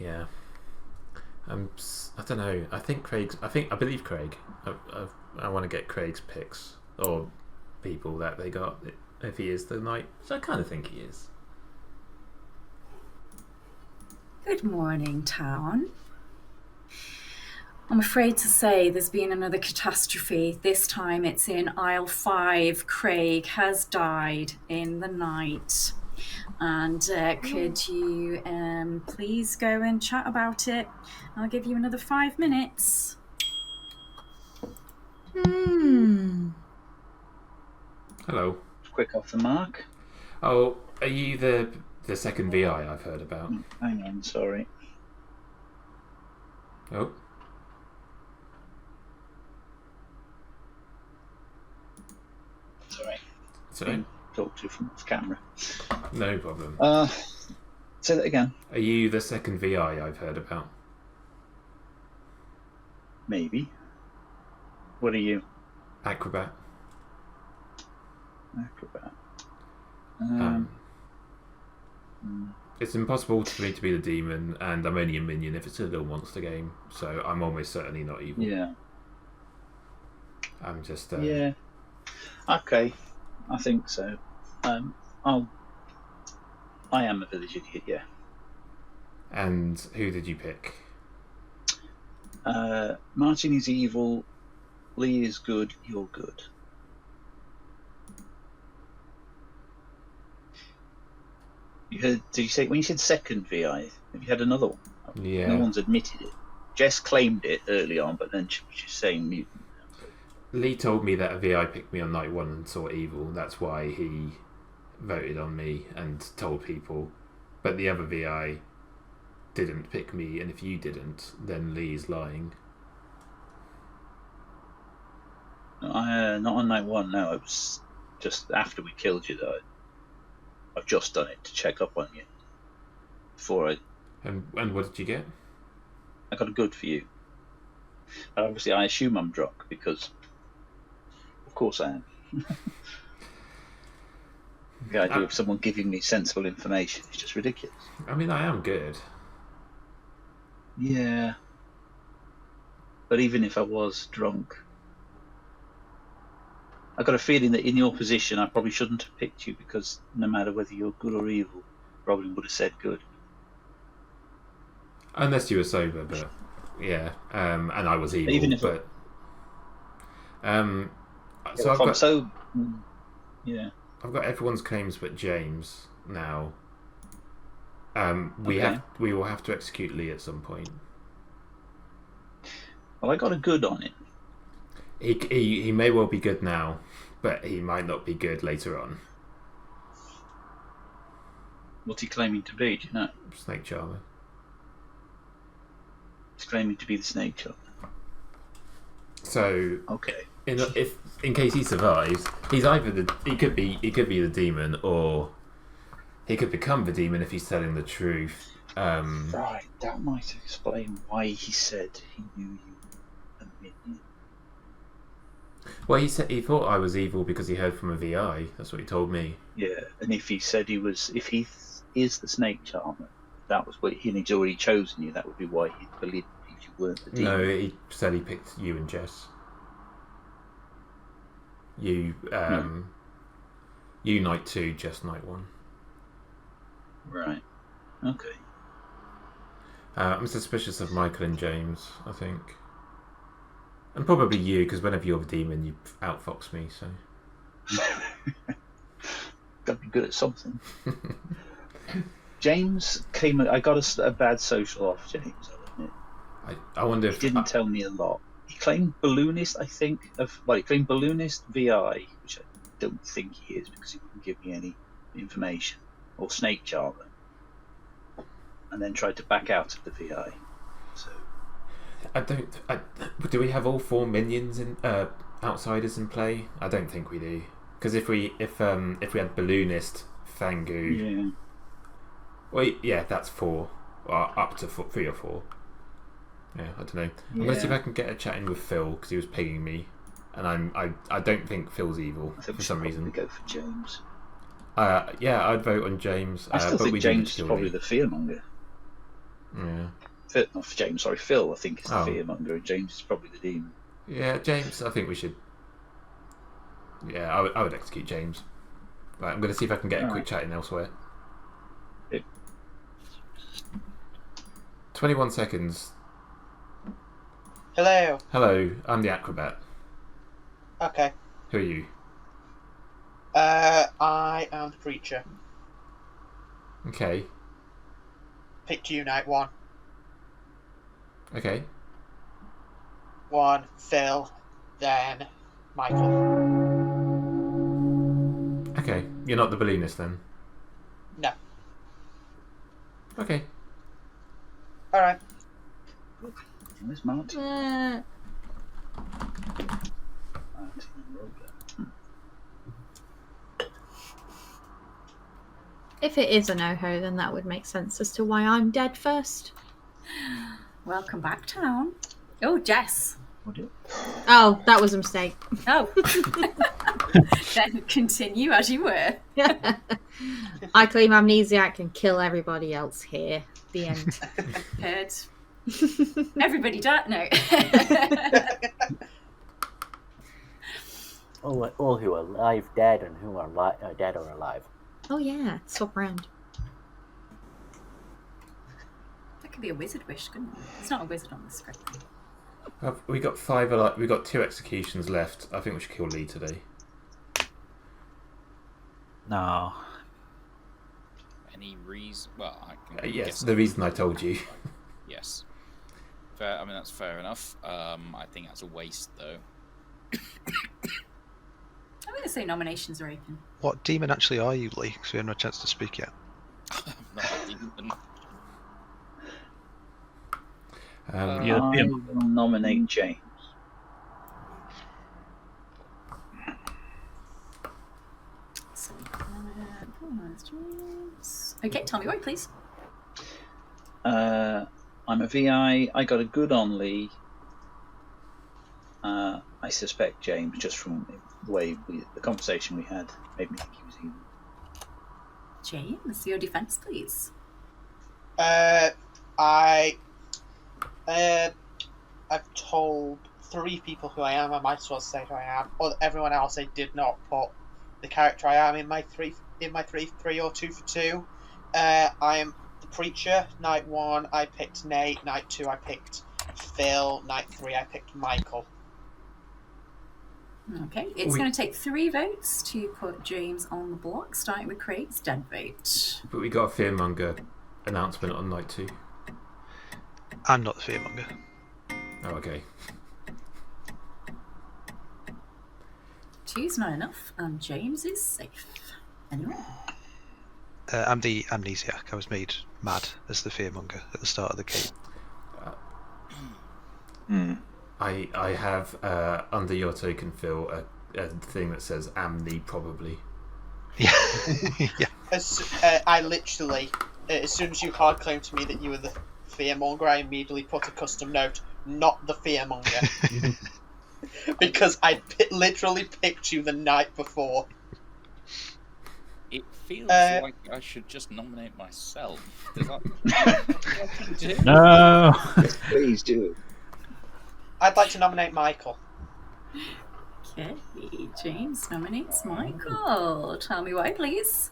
Yeah. I don't know. I believe Craig. I want to get Craig's picks, or people that they got, if he is the knight. So I kind of think he is. Good morning, town. I'm afraid to say there's been another catastrophe. This time it's in Aisle 5. Craig has died in the night. And could you please go and chat about it? I'll give you another 5 minutes. Hello. Quick off the mark. Oh, are you the second VI I've heard about? Hang on, sorry. Oh. Sorry. Sorry. Talk to from off camera. No problem. Say that again. Are you the second VI I've heard about? Maybe. What are you? Acrobat. Acrobat. It's impossible for me to be the demon, and I'm only a minion if it's a little monster game, so I'm almost certainly not evil. Yeah. I'm just. Yeah. Okay. I think so. I am a village idiot, yeah. And who did you pick? Martin is evil, Lee is good, you're good. You heard? Did you say when you said second VI? Have you had another one? Yeah. No one's admitted it. Jess claimed it early on, but then she was just saying mutant. Lee told me that a VI picked me on night 1 and saw evil. That's why he voted on me and told people. But the other VI didn't pick me, and if you didn't, then Lee's lying. Not on night 1. No, it was just after we killed you. Though I've just done it to check up on you. Before I. And what did you get? I got a good for you. But obviously, I assume I'm drunk because. Of course I am. The idea of someone giving me sensible information is just ridiculous. I mean, I am good. Yeah. But even if I was drunk, I got a feeling that in your position, I probably shouldn't have picked you because no matter whether you're good or evil, Roblin would have said good. Unless you were sober, but yeah, and I was evil. Even if but so I've got yeah, I've got everyone's claims but James now. We will have to execute Lee at some point. Well, I got a good on it. He may well be good now, but he might not be good later on. What's he claiming to be? Do you know? Snake Charmer. He's claiming to be the snake charmer. So okay, in case he survives, he could be the demon, or he could become the demon if he's telling the truth. Right, that might explain why he said he knew you a minion. Well, he said he thought I was evil because he heard from a VI. That's what he told me. Yeah, and if he said if he is the snake charmer, that was what he'd already chosen you. That would be why he believed you weren't the demon. No, he said he picked you and Jess. You night 2, Jess night 1. Right. Okay. I'm suspicious of Michael and James, I think. And probably you, because whenever you're the demon, you outfox me, so... Gotta be good at something. James came... I got a bad social off James, I'll admit. I wonder if... He didn't tell me a lot. He claimed balloonist, I think. He claimed balloonist VI, which I don't think he is, because he wouldn't give me any information. Or snake charmer. And then tried to back out of the VI. So do we have all 4 minions in outsiders in play? I don't think we do. Because if we had balloonist, Fangu, yeah. Well, yeah, that's 4, or up to 3 or 4. Yeah, I don't know. I'm gonna see if I can get a chat in with Phil because he was pinging me, and I don't think Phil's evil for some reason. Go for James. Yeah, I'd vote on James. I still think James is probably the fearmonger. Yeah. Not for James, sorry, Phil. I think is the fearmonger, and James is probably the demon. Yeah, James. I think we should. Yeah, I would execute James. Right, I'm going to see if I can get a quick chat in elsewhere. 21 seconds. Hello. Hello, I'm the acrobat. Okay. Who are you? I am the preacher. Okay. Picked you, night 1. Okay. 1, Phil, then Michael. Okay, you're not the balloonist then? No. Okay. Alright. Where's Marty? If it is a no-ho, then that would make sense as to why I'm dead first. Welcome back, town. Oh, Jess. Oh, that was a mistake. Oh. Then continue as you were. I claim amnesiac and kill everybody else here. The end. Heard. Everybody died. No. All who are alive, dead, and who are dead or alive. Oh yeah, swap around. That could be a wizard wish, couldn't it? It's not a wizard on the script. We got 5 alive. We got 2 executions left. I think we should kill Lee today. No. Any reason? Well, I can. Yes, the reason I told you. Yes. Fair. I mean, that's fair enough. I think that's a waste, though. I'm going to say nominations are open. What demon actually are you, Lee? Because we haven't had a chance to speak yet. I'm not a demon. I will nominate James. Okay, tell me why, please. I'm a VI. I got a good on Lee. I suspect James, just from the way the conversation we had, made me think he was evil. James, your defense, please. I've told 3 people who I am. I might as well say who I am. Or everyone else, I did not put the character I am in my 3 or 2 for 2. I am the preacher. Night 1, I picked Nate. Night 2, I picked Phil. Night 3, I picked Michael. Okay, it's going to take 3 votes to put James on the block, starting with Craig's dead vote. But we got a fearmonger announcement on night 2. I'm not the fearmonger. Oh, okay. 2's not enough, and James is safe. Anyone? I'm the amnesiac. I was made mad as the fearmonger at the start of the game. I have under your token, Phil, a thing that says "Amni probably." Yeah. Yeah. I literally, as soon as you hard claimed to me that you were the fearmonger, I immediately put a custom note, not the fearmonger. Because I literally picked you the night before. It feels like I should just nominate myself. Does that do? No. Yes, please do. I'd like to nominate Michael. Okay, James nominates Michael. Tell me why, please.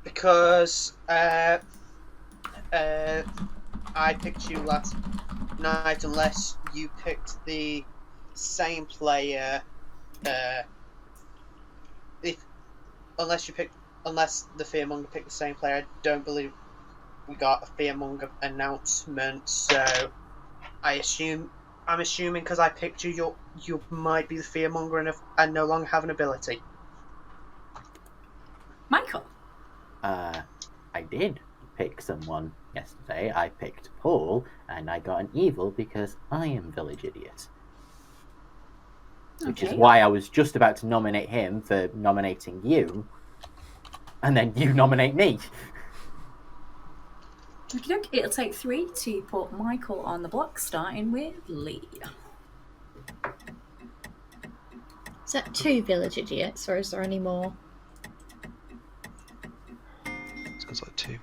Because I picked you last night, unless you picked the same player. Unless the fearmonger picked the same player, I don't believe we got a fearmonger announcement. So I'm assuming because I picked you, you might be the fearmonger and no longer have an ability. Michael. I did pick someone yesterday. I picked Paul, and I got an evil because I am Village Idiot. Which is why I was just about to nominate him for nominating you, and then you nominate me. Okay, it'll take 3 to put Michael on the block, starting with Lee. Is that 2 village idiots, or is there any more? Sounds like 2.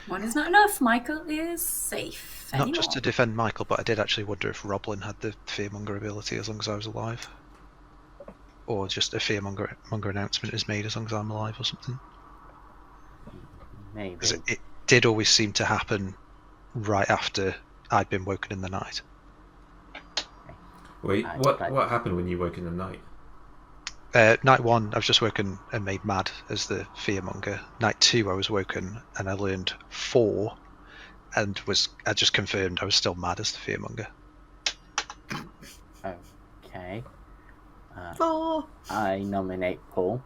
1 is not enough. Michael is safe. Not just to defend Michael, but I did actually wonder if Roblin had the fearmonger ability as long as I was alive. Or just a fearmonger announcement is made as long as I'm alive or something. Maybe. Because it did always seem to happen right after I'd been woken in the night. Wait, what happened when you woke in the night? Night 1, I was just woken and made mad as the fearmonger. Night 2, I was woken and I learned 4, and I just confirmed I was still mad as the fearmonger. Okay. 4. I nominate Paul.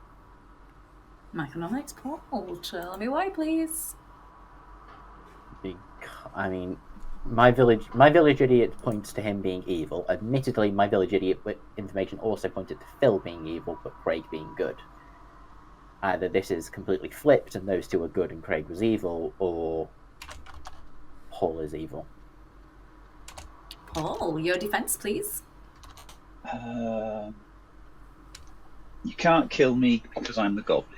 Michael nominates Paul. Tell me why, please. I mean, my village idiot points to him being evil. Admittedly, my village idiot information also pointed to Phil being evil, but Craig being good. Either this is completely flipped and those two are good and Craig was evil, or Paul is evil. Paul, your defense, please. You can't kill me because I'm the goblin.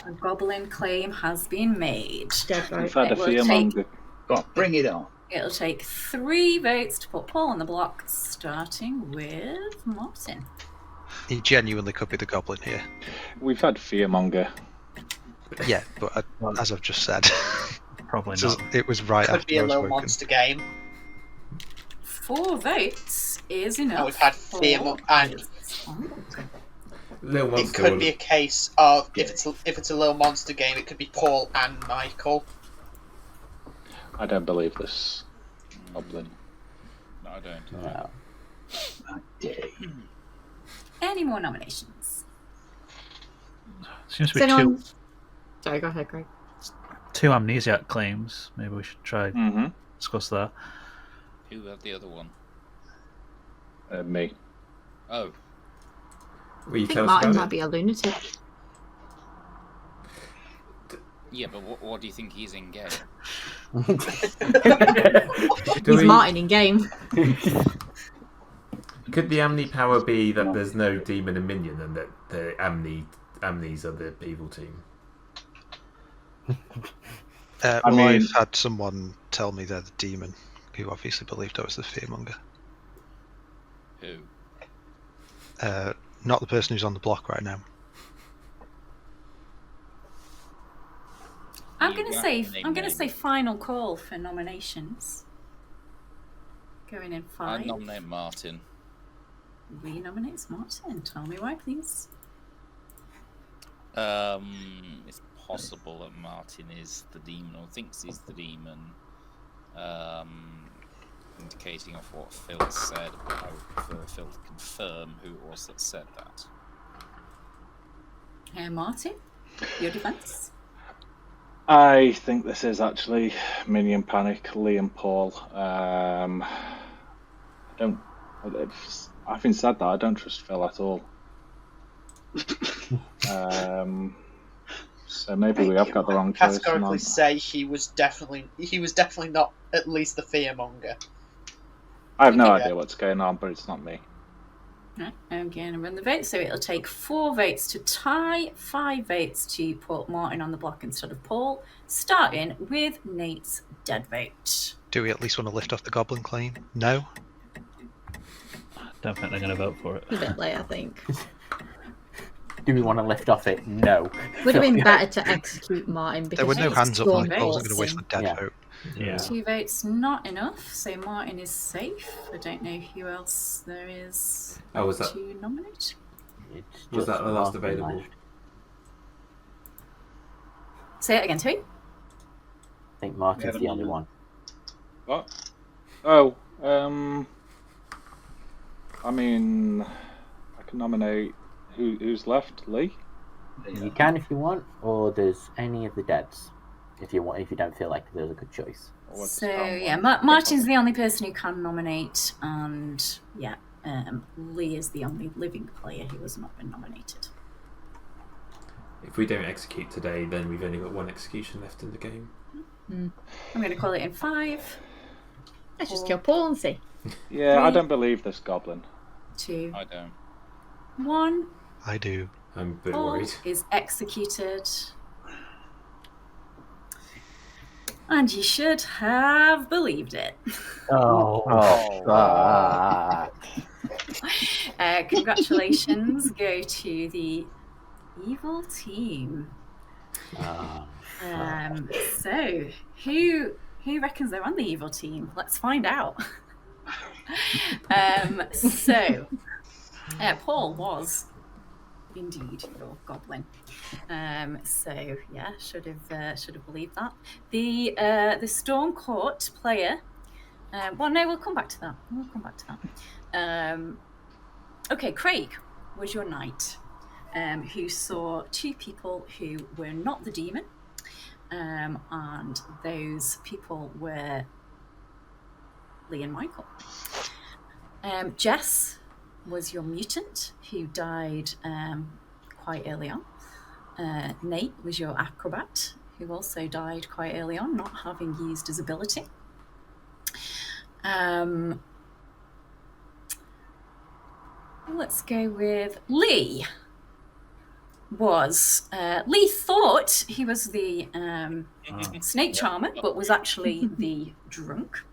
A goblin claim has been made. We've had a fearmonger. Go on, bring it on. It'll take 3 votes to put Paul on the block, starting with Martin. He genuinely could be the goblin here. We've had fearmonger. Yeah, but as I've just said, Probably so not. it was right Could after be I a was low woken. monster game. 4 votes is enough. And we've had fearmonger, and Little it monster. could be a case of if it's a little monster game, it could be Paul and Michael. I don't believe this goblin. No, I don't. No. Any more nominations? Seems to Is be anyone... Sorry, go ahead, Craig. 2 amnesiac claims. Maybe we should try discuss that. Who had the other one? Me. Oh. Will you I think tell us Martin about might it? be a lunatic. Yeah, but what do you think he's in game? He's Martin in game. Could the Amni power be that there's no demon and minion, and that the Amnis are the evil team? I've had someone tell me they're the demon, who obviously believed I was the fearmonger. Who? Not the person who's on the block right now. I'm gonna say final call for nominations. Going in 5. I nominate Martin. Lee nominates Martin. Tell me why, please. It's possible that Martin is the demon, or thinks he's the demon. Indicating off what Phil said, but I would prefer Phil to confirm who it was that said that. Martin, your defence? I think this is actually Minion Panic, Lee and Paul. Having said that, I don't trust Phil at all. So maybe we have got the wrong choice. Categorically say he was definitely not at least the fearmonger. I have no idea what's going on, but it's not me. Right, I'm going to run the votes. So it'll take 4 votes to tie, 5 votes to put Martin on the block instead of Paul, starting with Nate's dead vote. Do we at least want to lift off the goblin claim? No? Don't think they're going to vote for it. A bit late, I think. Do we want to lift off it? No. Would have been better to execute Martin because there were no hands up. I wasn't going to waste my dead vote. Yeah. 2 votes not enough, so Martin is safe. I don't know who else there is to nominate. Was that the last available? Left. Say it again, Toby. I think Martin's the only one. What? Oh, I mean, I can nominate who's left, Lee? You can if you want, or there's any of the deads if you want. If you don't feel like there's a good choice. So yeah, Martin's the only person who can nominate, and yeah, Lee is the only living player who has not been nominated. If we don't execute today, then we've only got 1 execution left in the game. I'm going to call it in 5. Let's just kill Paul and see. Yeah, 3, I don't believe this goblin. 2, I don't. 1. I do. I'm a bit Paul worried. is executed. And you should have believed it. Congratulations go to the evil team. So, who reckons they're on the evil team? Let's find out. Paul was indeed your goblin. So yeah, should have believed that. The Storm Court player. We'll come back to that. Okay, Craig was your knight, who saw 2 people who were not the demon, and those people were Lee and Michael. Jess was your mutant, who died quite early on. Nate was your acrobat, who also died quite early on, not having used his ability. Let's go with Lee. Lee thought he was the snake charmer, but was actually the drunk.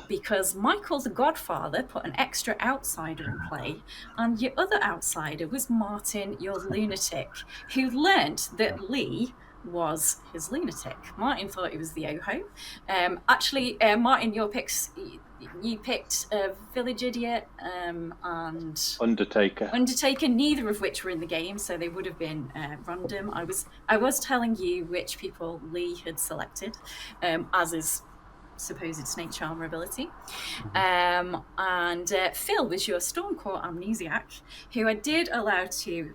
Because Michael the Godfather put an extra outsider in play, and your other outsider was Martin, your lunatic, who learnt that Lee was his lunatic. Martin thought he was the Oho. Martin, you picked Village Idiot and Undertaker, neither of which were in the game, so they would have been random. I was telling you which people Lee had selected, as is supposed snake charmer ability. And Phil was your Stormcourt amnesiac, who I did allow to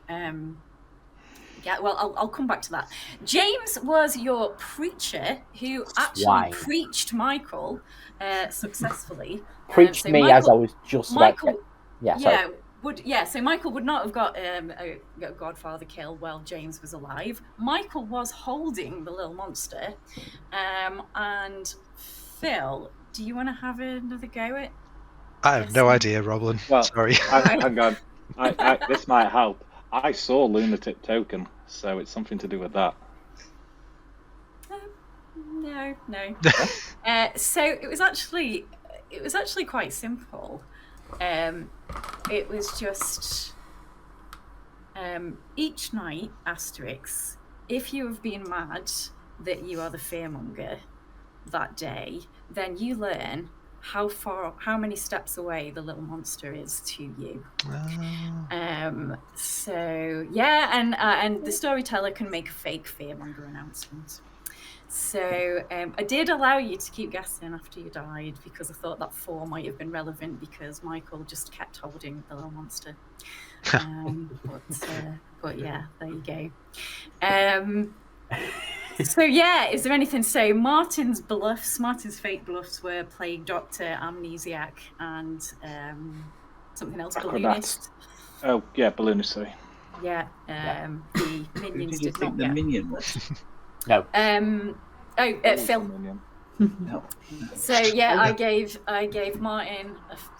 I'll come back to that. James was your preacher, who actually preached Michael successfully. Preached me Michael, as I was just Michael, about so Michael would not have got a Godfather kill while James was alive. Michael was holding the little monster, and Phil, do you want to have another go at? I have no idea, Roblin. Well, sorry. Hang on. This might help. I saw Lunatic Token, so it's something to do with that. No. So it was actually quite simple. It was just each night, asterisk, if you have been mad that you are the fearmonger that day, then you learn how many steps away the little monster is to you. So yeah, and the storyteller can make a fake fearmonger announcement. So I did allow you to keep guessing after you died because I thought that 4 might have been relevant because Michael just kept holding the little monster. But yeah, there you go. So yeah, is there anything to say? Martin's fake bluffs were Plague Doctor, Amnesiac, and something else, Balloonist. Oh yeah, Balloonist. Sorry. Yeah, the minions Who did you think the minion was? No. Phil. No. So yeah, I gave Martin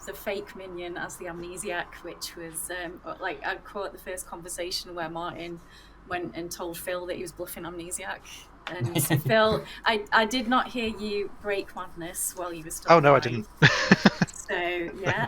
the fake minion as the Amnesiac, which was like I caught the first conversation where Martin went and told Phil that he was bluffing Amnesiac. And Phil, I did not hear you break madness while you were still alive. No, I didn't. So yeah,